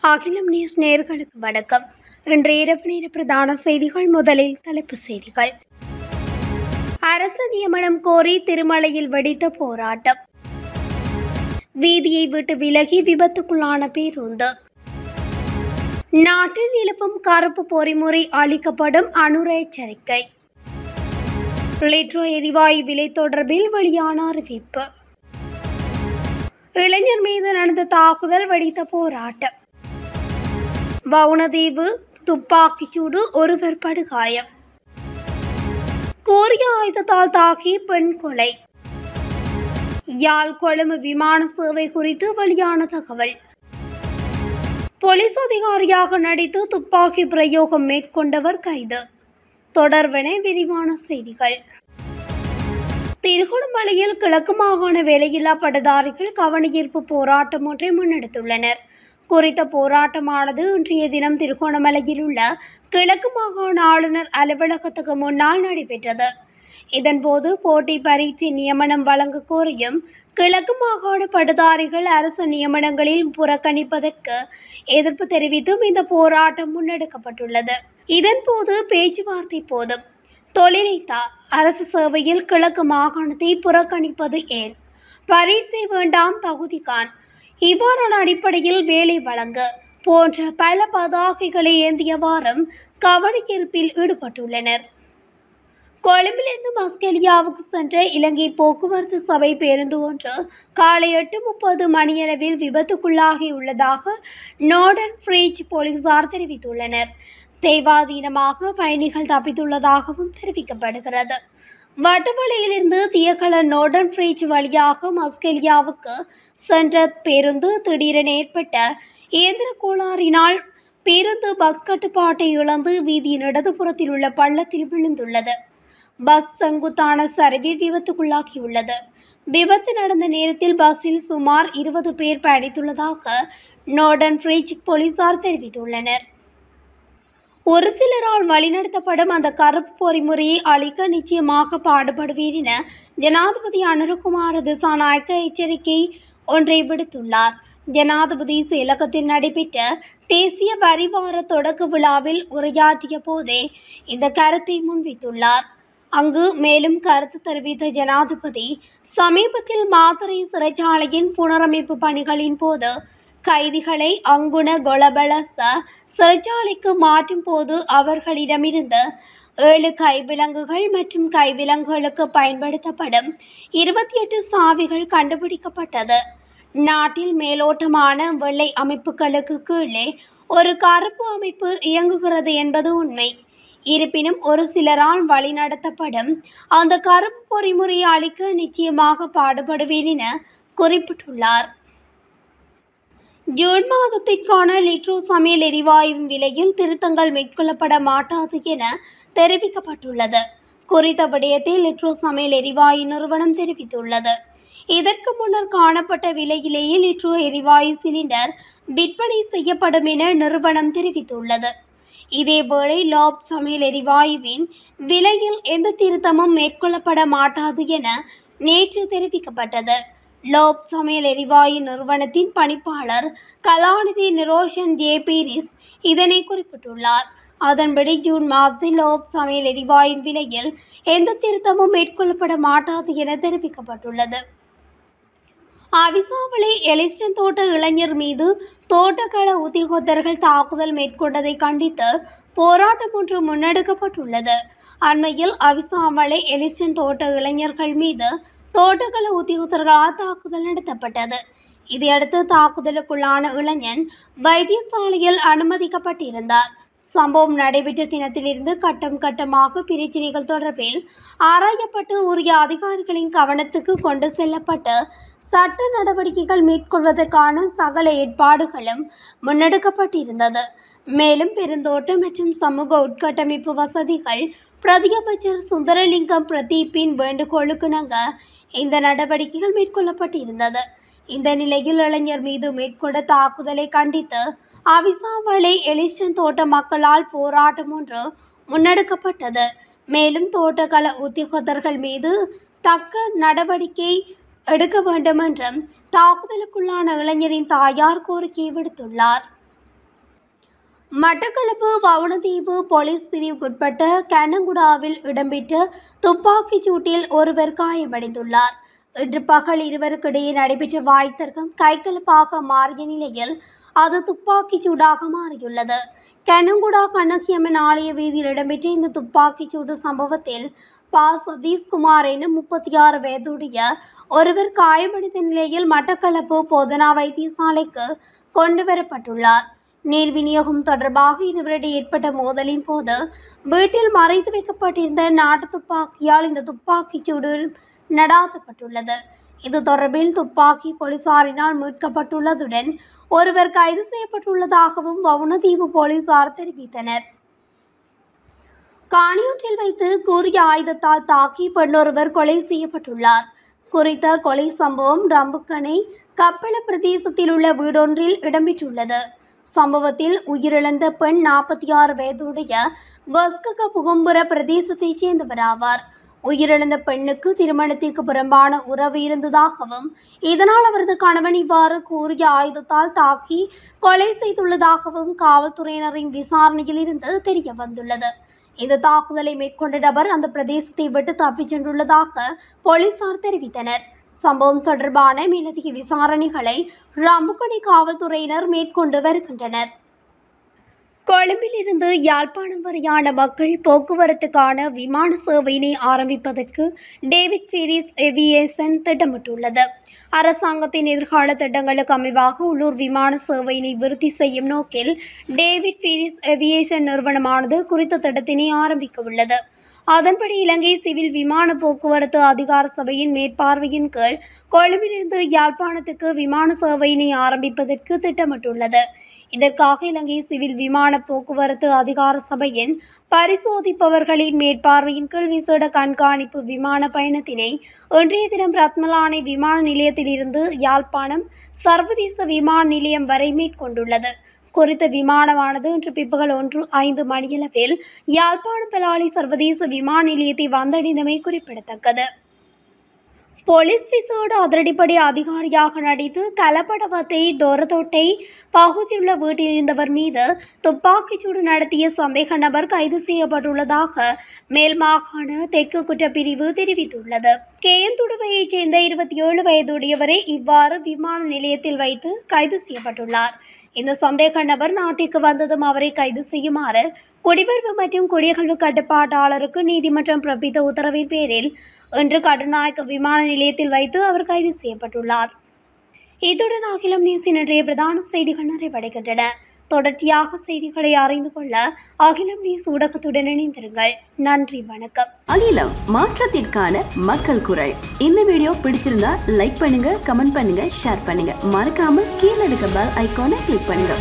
அகிலம் நியூஸ் நேயர்களுக்கு வணக்கம். இன்று இரவு நேர பிரதான செய்திகள். முதலில் தலைப்புச் செய்திகள். அரசு நியமனம் கோரி திருமலையில் வெடித்த போராட்டம். வீதியை விட்டு விலகி விபத்துக்குள்ளான பேருந்து. நாட்டில் நிலவும் கருப்பு பொறிமுறை அளிக்கப்படும் அனுர எச்சரிக்கை. லிட்டர் எரிவாயு விலை தொடர்பில் வெளியான அறிவிப்பு. இளைஞர் மீது நடந்த தாக்குதல், வெடித்த போராட்டம். வவுணதீவு துப்பாக்கிச்சூடு, ஒருவர் படுகாயம். கூறிய ஆயுதத்தால் தாக்கி பெண் கொலை. யாழ் கொழும்பு விமான சேவை குறித்து வெளியான தகவல். போலீஸ் அதிகாரியாக நடித்து துப்பாக்கி பிரயோகம் மேற்கொண்டவர் கைது. தொடர்வென விரிவான செய்திகள். திருகோணமலையில் கிழக்கு மாகாண வேலையில்லா பட்டதாரிகள் கவனஈர்ப்பு போராட்டம் ஒன்றை முன்னெடுத்துள்ளனர். குறித்த போராட்டமானது இன்றைய தினம் திருகோணமலையில் உள்ள கிழக்கு மாகாண ஆளுநர் அலுவலகத்துக்கு முன்னால் நடைபெற்றது. இதன்போது போட்டி பரீட்சை நியமனம் வழங்க கோரியும் கிழக்கு மாகாண பட்டதாரிகள் அரசு நியமனங்களில் புறக்கணிப்பதற்கு எதிர்ப்பு தெரிவித்தும் இந்த போராட்டம் முன்னெடுக்கப்பட்டுள்ளது. இதன்போது பேச்சுவார்த்தை போதும், தொழிலைத்தா, அரசு சேவையில் கிழக்கு மாகாணத்தை புறக்கணிப்பது ஏன், பரீட்சை வேண்டாம், தகுதிகான், இவ்வாறான அடிப்படையில் வேலை வழங்க போன்ற பல பதாகைகளை ஏந்தியவாறும் கவனஈர்ப்பில் ஈடுபட்டுள்ளனர். கொழும்பிலிருந்து மஸ்கெலியாவுக்கு சென்ற இலங்கை போக்குவரத்து சபை பேருந்து ஒன்று காலை 8:30 மணியளவில் விபத்துக்குள்ளாகியுள்ளதாக நோர்டன் ஃப்ரீச் போலீசார் தெரிவித்துள்ளனர். தெய்வாதீனமாக பயணிகள் தப்பித்துள்ளதாகவும் தெரிவிக்கப்படுகிறது. வட்டவளையிலிருந்து தியகல நோர்டன் ஃப்ரீச் வழியாக மஸ்கெலியாவுக்கு சென்ற பேருந்து திடீரென ஏற்பட்ட இயந்திர கோளாறினால் பேருந்து பஸ் கட்டுப்பாட்டை இழந்து வீதியின் இடதுபுறத்தில் உள்ள பள்ளத்தில் விழுந்துள்ளது. பஸ் செங்குத்தான சரிவில் விபத்துக்குள்ளாகியுள்ளது. விபத்து நடந்த நேரத்தில் பஸ்ஸில் சுமார் 20 பேர் பயணித்துள்ளதாக நோர்டன் ஃப்ரீச் போலீசார் தெரிவித்துள்ளனர். ஒரு சிலரால் வழிநடத்தப்படும் அந்த கருப்பு பொறிமுறையை அழிக்க நிச்சயமாக பாடுபடுவேன் என ஜனாதிபதி அனுரகுமார திசாநாயக்க எச்சரிக்கை ஒன்றை விடுத்துள்ளார். ஜனாதிபதி செயலகத்தில் நடைபெற்ற தேசிய வரிவார தொடக்க விழாவில் உரையாற்றிய போதே இந்த கருத்தை முன்வைத்துள்ளார். அங்கு மேலும் கருத்து தெரிவித்த ஜனாதிபதி, சமீபத்தில் மாத்தறை சிறைச்சாலையின் புனரமைப்பு பணிகளின் போது கைதிகளை அங்குண கொலபலச சிறைச்சாலைக்கு மாற்றும் போது அவர்களிடமிருந்து 7 கைவிலங்குகள் மற்றும் கைவிலங்குகளுக்கு பயன்படுத்தப்படும் 28 சாவிகள் கண்டுபிடிக்கப்பட்டது. நாட்டில் மேலோட்டமான வெள்ளை அமைப்புகளுக்கு கீழே ஒரு கருப்பு அமைப்பு இயங்குகிறது என்பது உண்மை. இருப்பினும் ஒரு சிலரால் வழிநடத்தப்படும் அந்த கருப்பு பொறிமுறையை அழிக்க நிச்சயமாக பாடுபடுவேன் என குறிப்பிட்டுள்ளார். ஜூன் மாதத்திற்கான லிட்டர் சமையல் எரிவாயுவின் விலையில் திருத்தங்கள் மேற்கொள்ளப்பட மாட்டாது என தெரிவிக்கப்பட்டுள்ளது. குறித்த விடயத்தை லிட்டர் சமையல் எரிவாயு நிறுவனம் தெரிவித்துள்ளது. இதற்கு முன்னர் காணப்பட்ட விலையிலேயே லிட்டர் எரிவாயு சிலிண்டர் விற்பனை செய்யப்படும் என நிறுவனம் தெரிவித்துள்ளது. இதேவேளை லாப் சமையல் எரிவாயுவின் விலையில் எந்த திருத்தமும் மேற்கொள்ளப்பட மாட்டாது என நேற்று தெரிவிக்கப்பட்டது. லோப் சமையல் எரிவாயு நிறுவனத்தின் பணிப்பாளர் கலாநிதி நிரோஷன் ஜே பீரிஸ் இதனை குறிப்பிட்டுள்ளார். அதன்படி ஜூன் மாதத்தில் லோப் சமையல் எரிவாயுவின் விலையில் எந்த திருத்தமும் மேற்கொள்ளப்பட மாட்டாது என தெரிவிக்கப்பட்டுள்ளது. அவிசாவளை எலிஸ்டன் தோட்ட இளைஞர் மீது தோட்டக்கள உத்தியோகத்தர்கள் தாக்குதல் மேற்கொண்டதை கண்டித்து போராட்டம் ஒன்று முன்னெடுக்கப்பட்டுள்ளது. அண்மையில் அவிசாவளை எலிஸ்டன் தோட்ட இளைஞர்கள் மீது தோட்டக்கள உத்தியோகத்தர்களால் தாக்குதல் நடத்தப்பட்டது. இதையடுத்து தாக்குதலுக்குள்ளான இளைஞன் வைத்தியசாலையில் அனுமதிக்கப்பட்டிருந்தார். சம்பவம் நடைபெற்ற தினத்திலிருந்து கட்டம் கட்டமாக பிரச்சினைகள் தொடர்பில் ஆராயப்பட்டு உரிய அதிகாரிகளின் கவனத்துக்கு கொண்டு செல்லப்பட்டு சட்ட நடவடிக்கைகள் மேற்கொள்வதற்கான சகல ஏற்பாடுகளும் முன்னெடுக்கப்பட்டிருந்தது. மேலும் பெருந்தோட்ட மற்றும் சமூக உட்கட்டமைப்பு வசதிகள் பிரதியமைச்சர் சுந்தரலிங்கம் பிரதீப்பின் வேண்டுகோளுக்கிணங்க இந்த நடவடிக்கைகள் மேற்கொள்ளப்பட்டிருந்தது. இந்த நிலையில் இளைஞர் மீது மேற்கொண்ட தாக்குதலை கண்டித்து அவிசாவளை எலிஸ்டன் தோட்ட மக்களால் போராட்டம் ஒன்று முன்னெடுக்கப்பட்டது. மேலும் தோட்டக்கள உத்தியோகத்தர்கள் மீது தக்க நடவடிக்கை எடுக்க வேண்டும் என்றும் தாக்குதலுக்குள்ளான இளைஞரின் தாயார் கோரிக்கை விடுத்துள்ளார். மட்டக்களப்பு வவுணதீவு போலீஸ் பிரிவுக்குட்பட்ட கனங்குடாவில் இடம்பெற்ற துப்பாக்கிச் சூட்டில் ஒருவர் காயமடைந்துள்ளார். இன்று பகல் இருவருக்கிடையே நடைபெற்ற வாய்த்தர்க்கம் கைகலப்பாக மாறிய நிலையில் அது துப்பாக்கிச் சூடாக மாறியுள்ளது. கனங்குடா கண்ணகியம்மன் ஆலய வீதியில் இடம்பெற்ற இந்த துப்பாக்கிச் சூடு சம்பவத்தில் சதீஷ்குமார் எனும் 36 வயதுடைய ஒருவர் காயமடைந்த நிலையில் மட்டக்களப்பு போதனா வைத்தியசாலைக்கு கொண்டுவரப்பட்டுள்ளார். நீர் விநியோகம் தொடர்பாக இருவரிடையே ஏற்பட்ட மோதலின் போது வீட்டில் மறைத்து வைக்கப்பட்டிருந்த நாட்டு துப்பாக்கியால் இந்த துப்பாக்கிச் சூடு நடாத்தப்பட்டுள்ளது. இது தொடர்பில் துப்பாக்கி போலீசாரினால் மீட்கப்பட்டுள்ளதுடன் ஒருவர் கைது செய்யப்பட்டுள்ளதாகவும் வவுணதீவு போலீசார் தெரிவித்தனர். காணியொன்றில் வைத்து கூறிய ஆயுதத்தால் தாக்கி பெண்ணொருவர் கொலை செய்யப்பட்டுள்ளார். குறித்த கொலை சம்பவம் ரம்புக்கனை கப்பள பிரதேசத்தில் உள்ள வீடொன்றில் இடம்பெற்றுள்ளது. சம்பவத்தில் உயிரிழந்த பெண் 46 வயதுடைய கொஸ்கக புகும்புர பிரதேசத்தைச் சேர்ந்தவராவார். உயிரிழந்த பெண்ணுக்கு திருமணத்திற்கு புறம்பான உறவு இருந்ததாகவும் இதனால் அவரது கணவன் இவ்வாறு கூறிய ஆயுதத்தால் தாக்கி கொலை செய்துள்ளதாகவும் காவல்துறையினரின் விசாரணையில் இருந்து தெரிய வந்துள்ளது. இந்த தாக்குதலை மேற்கொண்ட நபர் அந்த பிரதேசத்தை விட்டு தப்பிச் சென்றுள்ளதாக போலீசார் தெரிவித்தனர். சம்பவம் தொடர்பான மேலதிக விசாரணைகளை ரம்புக்கணி காவல்துறையினர் மேற்கொண்டு வருகின்றனர். கொழும்பிலிருந்து யாழ்ப்பாணம் வரையான மக்கள் போக்குவரத்துக்கான விமான சேவையினை ஆரம்பிப்பதற்கு டேவிட் பீரிஸ் ஏவியேஷன் திட்டமிட்டுள்ளது. அரசாங்கத்தின் எதிர்கால திட்டங்களுக்கு அமைவாக உள்ளூர் விமான சேவையினை விருத்தி செய்யும் நோக்கில் டேவிட் பீரிஸ் ஏவியேஷன் நிறுவனமானது குறித்த திட்டத்தினை ஆரம்பிக்க உள்ளது. அதன்படி இலங்கை சிவில் விமான போக்குவரத்து அதிகார சபையின் மேற்பார்வையின் கீழ் கொழும்பிலிருந்து யாழ்ப்பாணத்துக்கு விமான சேவையினை ஆரம்பிப்பதற்கு திட்டமிட்டுள்ளது. இதற்காக இலங்கை சிவில் விமான போக்குவரத்து அதிகார சபையின் பரிசோதிப்பவர்களின் மேற்பார்வையின் கீழ் விசேட கண்காணிப்பு விமான பயணத்தினை இன்றைய தினம் ரத்மலானை விமான நிலையத்திலிருந்து யாழ்ப்பாணம் சர்வதேச விமான நிலையம் வரை மேற்கொண்டுள்ளது. குறித்த விமானமானது இன்று பிற்பகல் 1:05 மணியளவில் யாழ்ப்பாணம் பலாலி சர்வதேச விமான நிலையத்தை வந்தடைந்தமை குறிப்பிடத்தக்கது. போலீஸ் விசேட அதிரடிப்படை அதிகாரியாக நடித்து கலப்படவத்தை தோரதோட்டை பகுதியில் உள்ள வீட்டில் இருந்தவர் மீது துப்பாக்கிச்சூடு நடத்திய சந்தேக நபர் கைது செய்யப்பட்டுள்ளதாக மேல் மாகாண தெற்கு குற்றப்பிரிவு தெரிவித்துள்ளது. கேயந்துடுவையைச் சேர்ந்த 27 வயதுடையவரை இவ்வாறு விமான நிலையத்தில் வைத்து கைது செய்யப்பட்டுள்ளார். இந்த சந்தேக நபர் நாட்டிற்கு வந்ததும் அவரை கைது செய்யுமாறு குடிவரவு மற்றும் குடியகல்வு கட்டுப்பாட்டாளருக்கு நீதிமன்றம் பிறப்பித்த உத்தரவின் பேரில் இன்று கட்டுநாயக்க விமான நிலையத்தில் வைத்து அவர் கைது செய்யப்பட்டுள்ளார். இத்துடன் அகிலம் நியூஸின் இன்றைய பிரதான செய்திகள் நிறைவடைகின்றன. தொடர்ச்சியாக செய்திகளை அறிந்து கொள்ள அகிலம் நியூஸ் ஊடகத்துடன் இணைந்திருங்கள். நன்றி, வணக்கம். அகிலம், மாற்றத்திற்கான மக்கள் குரல். இந்த வீடியோ பிடிச்சிருந்தா லைக் பண்ணுங்க, கமெண்ட் பண்ணுங்க, ஷேர் பண்ணுங்க. மறக்காம கீழே இருக்க பெல் ஐகானை கிளிக் பண்ணுங்க.